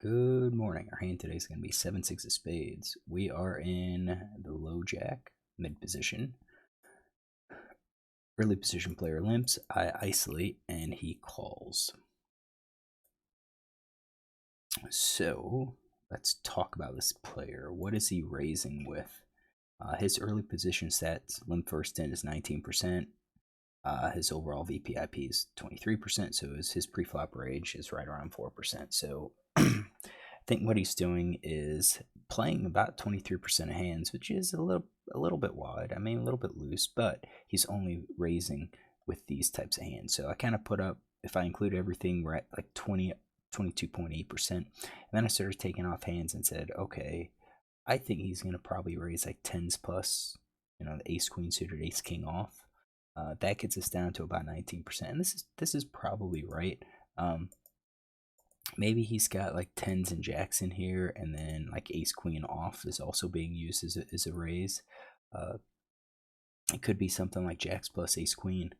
Good morning. Our hand today is going to be 7-6 of spades. We are in the low jack, mid position. Early position player limps. I isolate and he calls. So let's talk about this player. What is he raising with? His early position stats, limp first in is 19%. His overall VPIP is 23%, so his pre-flop range is right around 4%. So I think what he's doing is playing about 23% of hands, which is a little bit wide. I mean, a little bit loose, but he's only raising with these types of hands. So I kind of put up, if I include everything, we're at like 22.8%. And then I started taking off hands and said, okay, I think he's going to probably raise like 10s plus, the ace queen suited, ace king off. That gets us down to about 19%, and this is probably right. Maybe he's got like 10s and jacks in here, and then like ace queen off is also being used as a raise. It could be something like jacks plus ace queen.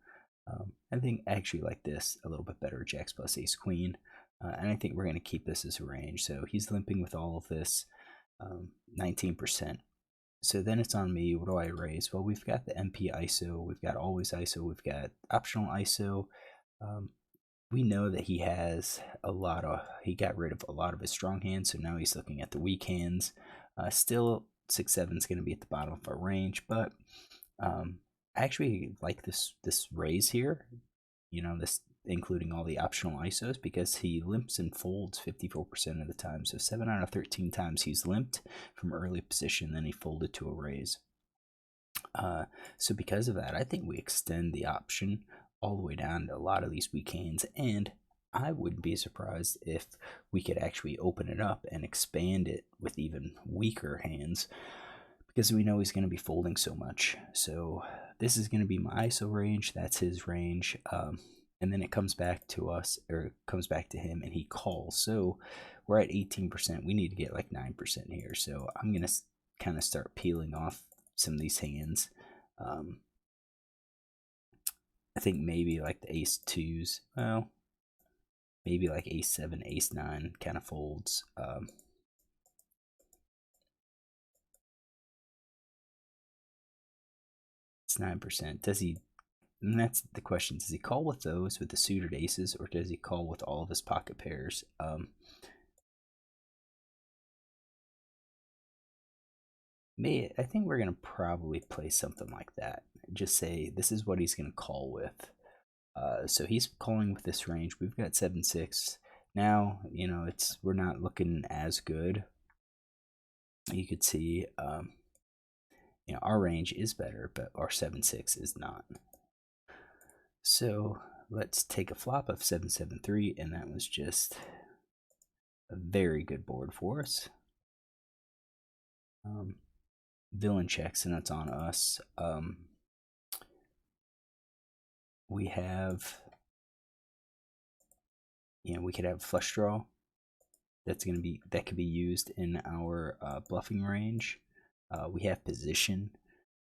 I think actually like this a little bit better, jacks plus ace queen. And I think we're going to keep this as a range. So he's limping with all of this, 19%. So then it's on me. What do I raise? Well, we've got the MP ISO, we've got always ISO, we've got optional ISO. We know that he has he got rid of a lot of his strong hands, so now he's looking at the weak hands. Still, 6-7 is going to be at the bottom of our range, but I actually like this raise here. This including all the optional ISOs, because he limps and folds 54% of the time. So 7 out of 13 times he's limped from early position, then he folded to a raise. So because of that, I think we extend the option all the way down to a lot of these weak hands, and I wouldn't be surprised if we could actually open it up and expand it with even weaker hands, because we know he's going to be folding so much. So this is going to be my ISO range, that's his range. And then it comes back to us, or it comes back to him, and he calls. So we're at 18%. We need to get like 9% here. So I'm going to kind of start peeling off some of these hands. I think maybe like the ace twos. Well, maybe like ace 7, ace 9 kind of folds. It's 9%. Does he? And that's the question. Does he call with those, with the suited aces, or does he call with all of his pocket pairs? I think we're going to probably play something like that. Just say this is what he's going to call with. So he's calling with this range. We've got 7-6. Now, we're not looking as good. You could see, our range is better, but our 7-6 is not. So let's take a flop of 7-7-3, and that was just a very good board for us. Villain checks, and that's on us. We have, we could have flush draw. That could be used in our bluffing range. We have position,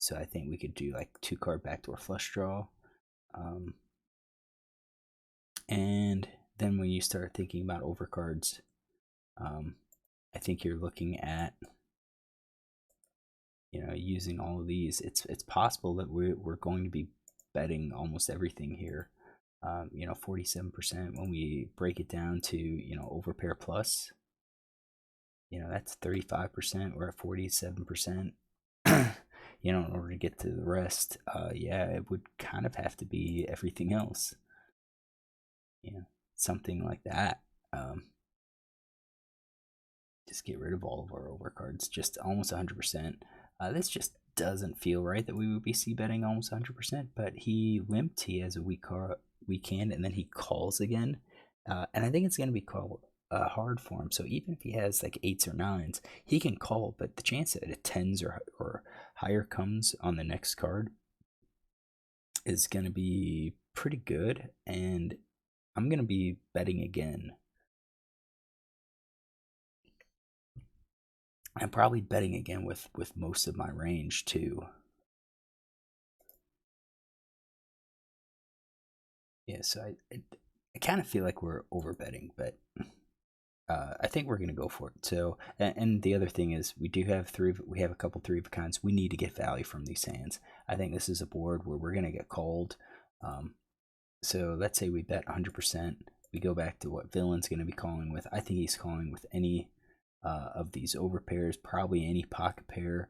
so I think we could do like 2-card backdoor flush draw. And then when you start thinking about overcards, I think you're looking at, using all of these. It's possible that we're going to be betting almost everything here. 47%. When we break it down to, overpair plus, that's 35%. We're at 47%. In order to get to the rest, it would kind of have to be everything else. Something like that. Just get rid of all of our overcards, just almost 100%. This just doesn't feel right that we would be c-betting almost 100%, but he limped, he has a weak hand, and then he calls again. And I think it's going to be called hard for him. So even if he has like 8s or 9s, he can call, but the chance that a 10s or higher comes on the next card is going to be pretty good, and I'm going to be betting again. I'm probably betting again with most of my range too. Yeah, so I kind of feel like we're over betting, but I think we're gonna go for it. So, and the other thing is, we have a couple three of a kinds. We need to get value from these hands. I think this is a board where we're gonna get called. So let's say we bet 100%. We go back to what Villain's gonna be calling with. I think he's calling with any of these over pairs, probably any pocket pair.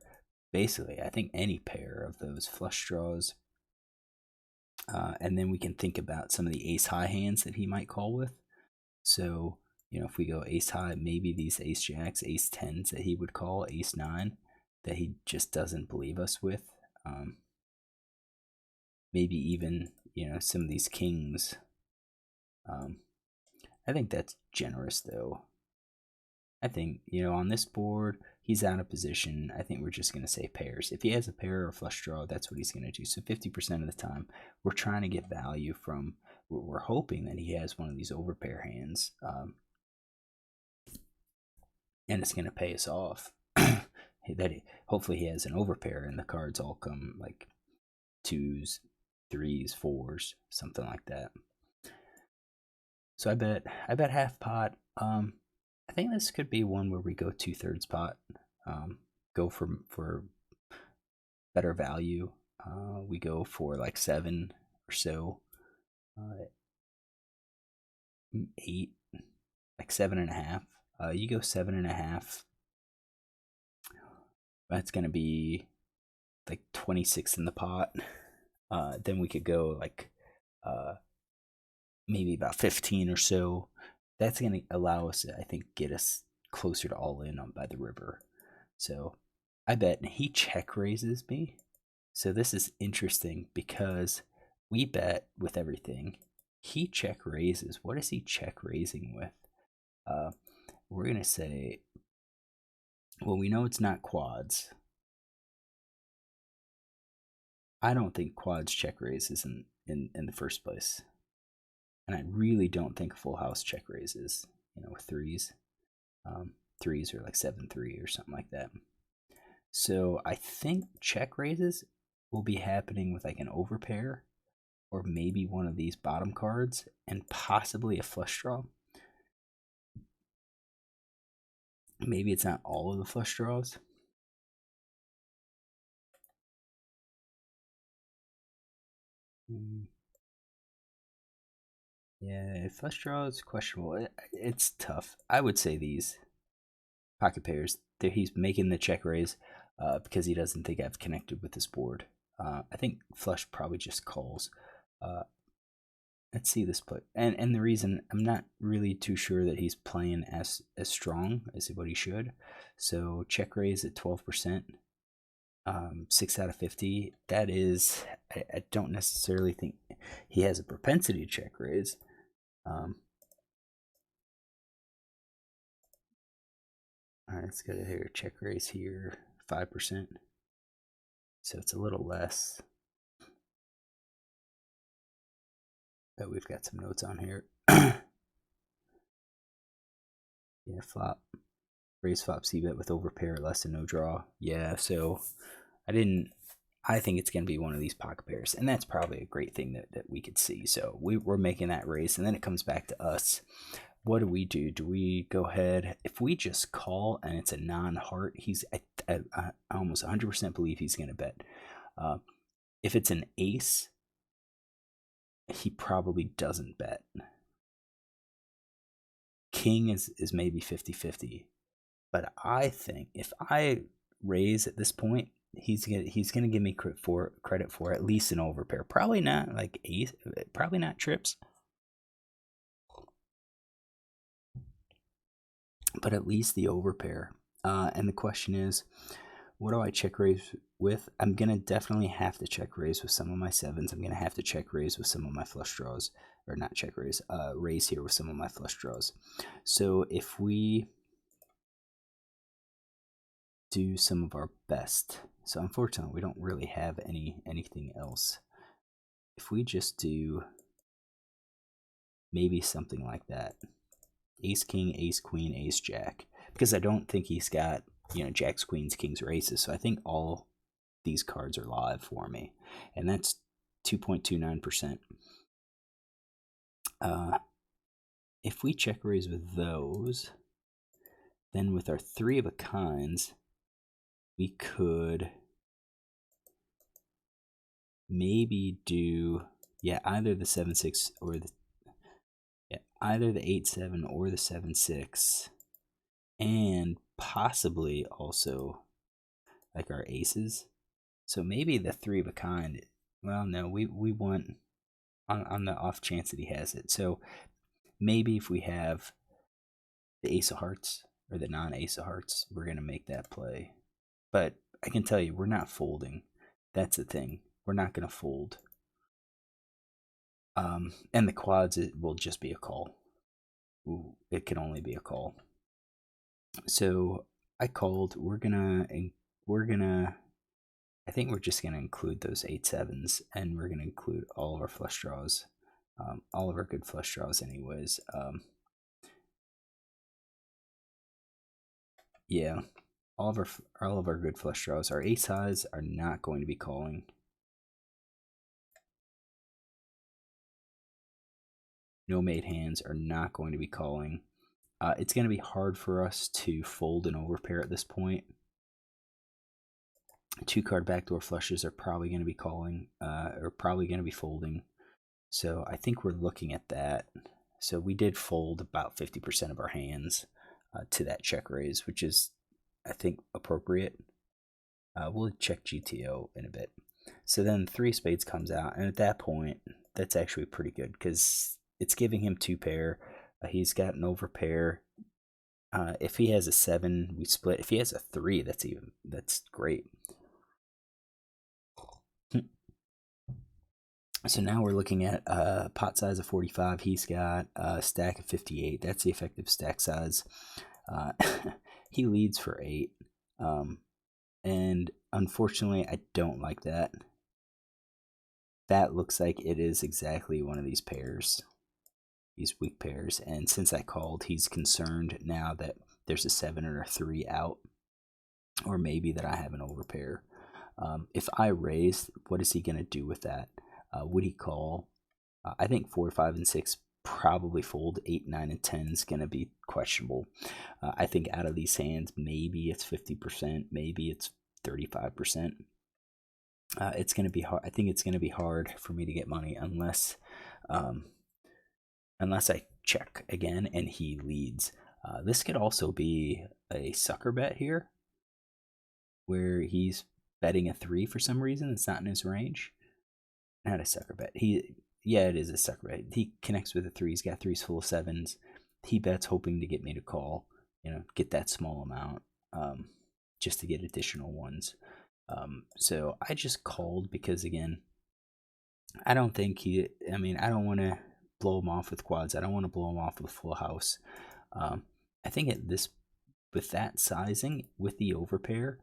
Basically, I think any pair of those flush draws. And then we can think about some of the ace high hands that he might call with. So, if we go ace high, maybe these ace jacks, ace tens that he would call, ace nine, that he just doesn't believe us with. Maybe even, some of these kings. I think that's generous, though. I think, on this board, he's out of position. I think we're just going to say pairs. If he has a pair or a flush draw, that's what he's going to do. So 50% of the time, we're trying to get value from, we're hoping that he has one of these overpair hands. And it's going to pay us off. Hopefully he has an overpair and the cards all come like twos, threes, fours, something like that. So I bet half pot. I think this could be one where we go 2/3 pot. Go for better value. We go for like 7 or so. 8, like 7.5. You go 7.5. That's gonna be like 26 in the pot. Then we could go like maybe about 15 or so. That's gonna allow us to, I think, get us closer to all in on by the river. So I bet he check raises me. So this is interesting because we bet with everything. He check raises. What is he check raising with? We're gonna say, well, we know it's not quads. I don't think quads check raises in the first place. And I really don't think full house check raises, with threes. Threes are like 7-3 or something like that. So I think check raises will be happening with like an overpair or maybe one of these bottom cards and possibly a flush draw. Maybe it's not all of the flush draws. Yeah, flush draws questionable. It's tough. I would say these pocket pairs. He's making the check raise because he doesn't think I've connected with this board. I think flush probably just calls. Let's see this play. And the reason I'm not really too sure that he's playing as strong as what he should. So check raise at 12%. 6 out of 50. That is, I don't necessarily think he has a propensity to check raise. All right, let's go to here. Check raise here, 5%. So it's a little less. But we've got some notes on here. Yeah, flop. Raise flop c-bet with overpair, less than no draw. Yeah, so I think it's going to be one of these pocket pairs. And that's probably a great thing that we could see. So we're making that raise. And then it comes back to us. What do we do? Do we go ahead? If we just call and it's a non-heart, I almost 100% believe he's going to bet. If it's an ace, he probably doesn't bet. King is maybe 50-50. But I think if I raise at this point, he's gonna give me credit for at least an overpair. Probably not like ace, probably not trips. But at least the overpair. And the question is, what do I check raise with? I'm going to definitely have to check raise with some of my sevens. I'm going to have to check raise with some of my flush draws. Or not check raise, raise here with some of my flush draws. So if we do some of our best. So unfortunately, we don't really have anything else. If we just do maybe something like that. Ace, king, ace, queen, ace, jack. Because I don't think he's got, jacks, queens, kings, or aces. So I think all these cards are live for me. And that's 2.29%. If we check raise with those, Then with our three of a kinds, we could maybe do, yeah, either the 7-6 or the, yeah, either the 8-7 or the 7-6, and possibly also like our aces. So maybe the three of a kind. Well, no, we want on the off chance that he has it. So maybe if we have the ace of hearts or the non-ace of hearts, we're gonna make that play. But I can tell you, we're not folding. That's the thing. We're not gonna fold. And the quads, it will just be a call. Ooh, it can only be a call. So I called. We're gonna. I think we're just gonna include those 8-7s, and we're gonna include all of our flush draws, all of our good flush draws, anyways. Yeah, all of our good flush draws. Our ace highs are not going to be calling. No made hands are not going to be calling. It's going to be hard for us to fold an overpair at this point. 2-card backdoor flushes are probably going to be calling, or probably going to be folding. So I think we're looking at that. So we did fold about 50% of our hands to that check raise, which is, I think, appropriate. We'll check GTO in a bit. So then 3 spades comes out, and at that point, that's actually pretty good because it's giving him 2 pair. He's got an overpair. If he has a 7, we split. If he has a 3, that's great. So now we're looking at pot size of 45. He's got a stack of 58. That's the effective stack size. He leads for 8. And unfortunately, I don't like that. That looks like it is exactly one of these pairs. These weak pairs. And since I called, he's concerned now that there's a 7 or a 3 out. Or maybe that I have an overpair. If I raise, what is he going to do with that? Would he call? I think 4, 5, and 6 probably fold. 8, 9, and 10 is going to be questionable. I think out of these hands, maybe it's 50%, maybe it's 35%. It's going to be hard. I think it's going to be hard for me to get money unless I check again and he leads. This could also be a sucker bet here, where he's betting a 3 for some reason. It's not in his range. Not a sucker bet. Yeah, it is a sucker bet. He connects with a 3. He's got 3s full of 7s. He bets hoping to get me to call. Get that small amount, just to get additional ones. So I just called because, again, I don't think I don't want to blow him off with quads. I don't want to blow him off with full house. I think with that sizing, with the overpair,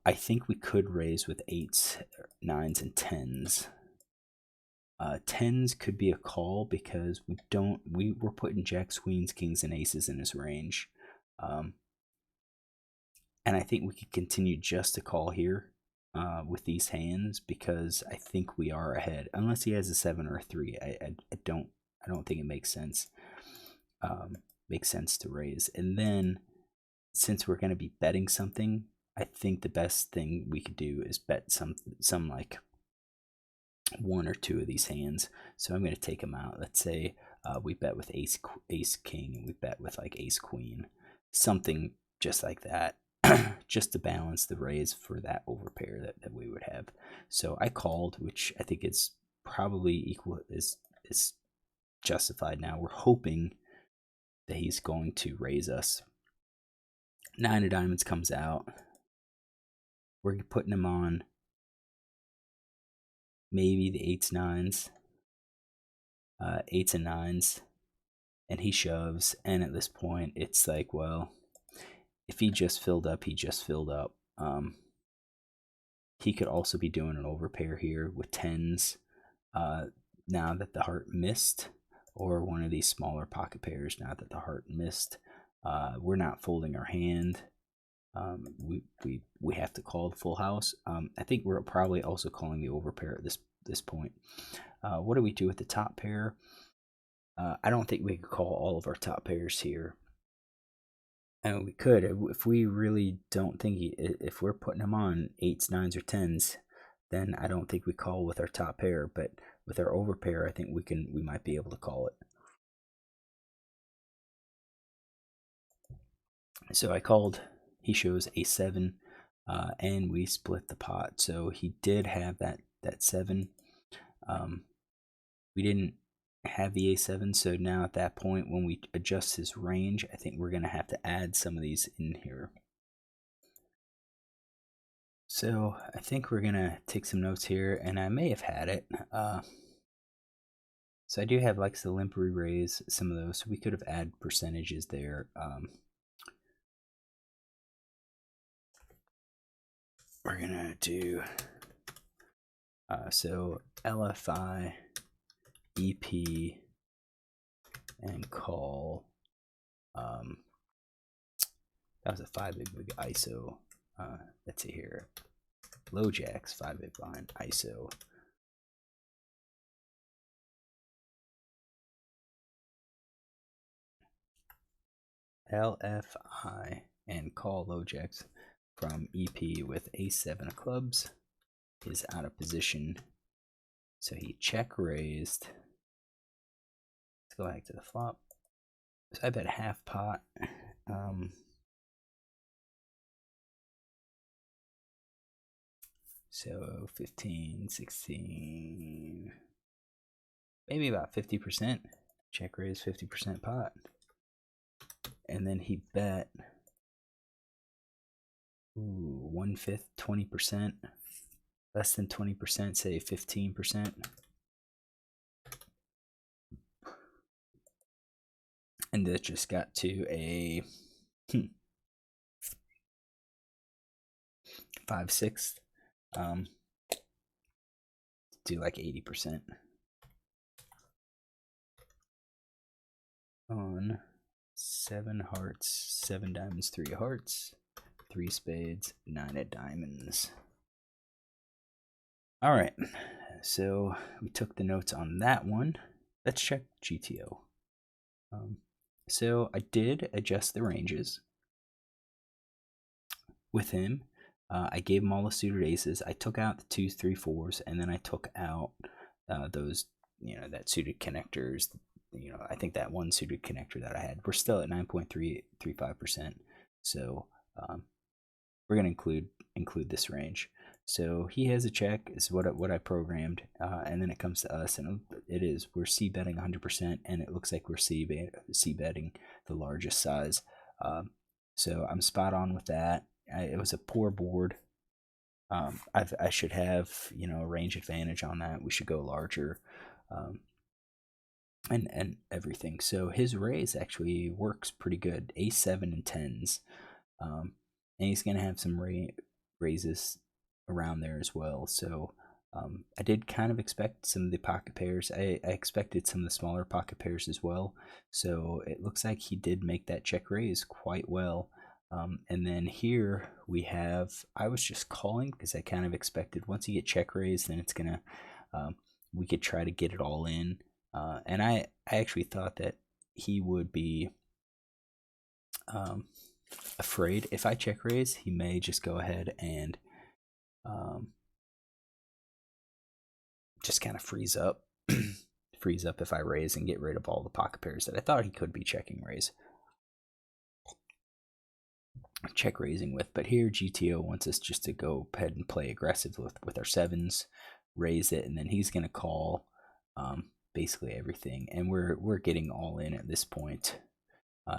I think we could raise with 8s, 9s, and 10s. 10s could be a call because we're putting jacks, queens, kings, and aces in his range. And I think we could continue just to call here with these hands because I think we are ahead. Unless he has a 7 or a 3, I don't think it makes sense. Makes sense to raise. And then since we're going to be betting something, I think the best thing we could do is bet some like 1 or 2 of these hands. So I'm going to take them out. Let's say we bet with ace king, and we bet with like ace queen, something just like that, just to balance the raise for that overpair that we would have. So I called, which I think is probably is justified. Now we're hoping that he's going to raise us. 9 of diamonds comes out. We're putting him on maybe the 8s, 9s, 8s and 9s, and he shoves. And at this point, it's like, well, if he just filled up, he just filled up. He could also be doing an overpair here with 10s now that the heart missed, or one of these smaller pocket pairs now that the heart missed. We're not folding our hand. We have to call the full house. I think we're probably also calling the overpair at this point. What do we do with the top pair? I don't think we could call all of our top pairs here. And we could, if we really don't think if we're putting him on 8s, 9s, or 10s, then I don't think we call with our top pair. But with our over pair, I think we might be able to call it. So I called. He shows a 7, and we split the pot. So he did have that 7. We didn't have the A7, so now at that point, when we adjust his range, I think we're going to have to add some of these in here. So I think we're going to take some notes here, and I may have had it. So I do have like the limp re-raise, some of those, so we could have added percentages there. We're going to do, so LFI, EP, and call. That was a 5 big ISO. Let's see here. Low jacks, 5 big blind ISO. LFI and call low jacks from EP with A7 of clubs is out of position. So he check raised. Let's go back to the flop. So I bet half pot. So 15, 16, maybe about 50%. Check raise 50% pot. And then he bet 1/5, 20%. Less than 20%, say 15%. And that just got to a 5/6. Do like 80% on 7 hearts, 7 diamonds, 3 hearts, 3 spades, 9 of diamonds. All right, so we took the notes on that one. Let's check GTO. So I did adjust the ranges with him. I gave him all the suited aces. I took out the 2s, 3s, 4s, and then I took out those, that suited connectors. I think that one suited connector that I had. We're still at 9.335%. So we're gonna include this range. So he has a check, is what I programmed, and then it comes to us, and we're C betting 100%, and it looks like we're C betting the largest size. So I'm spot on with that. It was a poor board. I should have a range advantage on that. We should go larger, and everything. So his raise actually works pretty good. A7 and 10s, and he's gonna have some raises around there as well. So I did kind of expect some of the pocket pairs. I expected some of the smaller pocket pairs as well. So it looks like he did make that check raise quite well. And then here we have, I was just calling because I kind of expected once you get check raised, then it's gonna, we could try to get it all in. And I actually thought that he would be afraid if I check raise, he may just go ahead and just kind of freeze up. Freeze up if I raise and get rid of all the pocket pairs that I thought he could be checking raise. Check raising with, but here GTO wants us just to go ahead and play aggressive with our 7s, raise it, and then he's going to call basically everything, and we're getting all in at this point,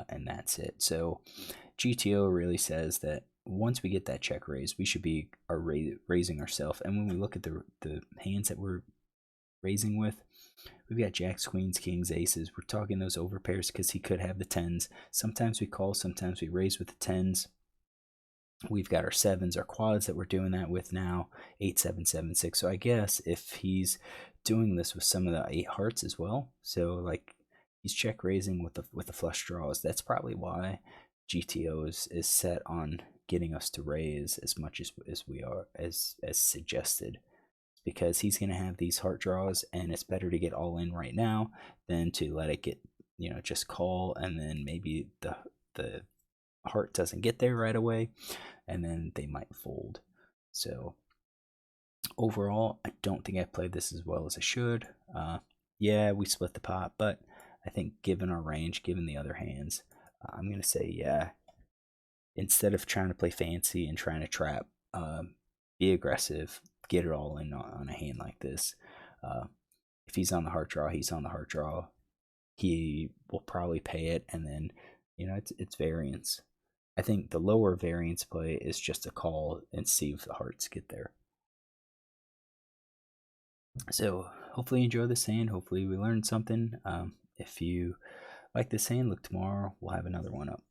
and that's it. So GTO really says that once we get that check raise, we should be raising ourselves. And when we look at the hands that we're raising with, we've got jacks, queens, kings, aces. We're talking those over pairs because he could have the 10s. Sometimes we call, sometimes we raise with the 10s. We've got our 7s, our quads that we're doing that with now, 8, 7, 7, 6. So I guess if he's doing this with some of the 8 hearts as well, so like he's check raising with the flush draws, that's probably why GTO is set on getting us to raise as much as we are, as suggested, because he's going to have these heart draws, and it's better to get all in right now than to let it get, just call, and then maybe the heart doesn't get there right away, and then they might fold. So overall, I don't think I played this as well as I should. Yeah, we split the pot, but I think given our range, given the other hands, I'm gonna say yeah. Instead of trying to play fancy and trying to trap, be aggressive, get it all in on a hand like this. Uh, if he's on the heart draw, he's on the heart draw. He will probably pay it, and then it's variance. I think the lower variance play is just a call and see if the hearts get there. So hopefully you enjoy this hand. Hopefully we learned something. If you like this hand, look tomorrow. We'll have another one up.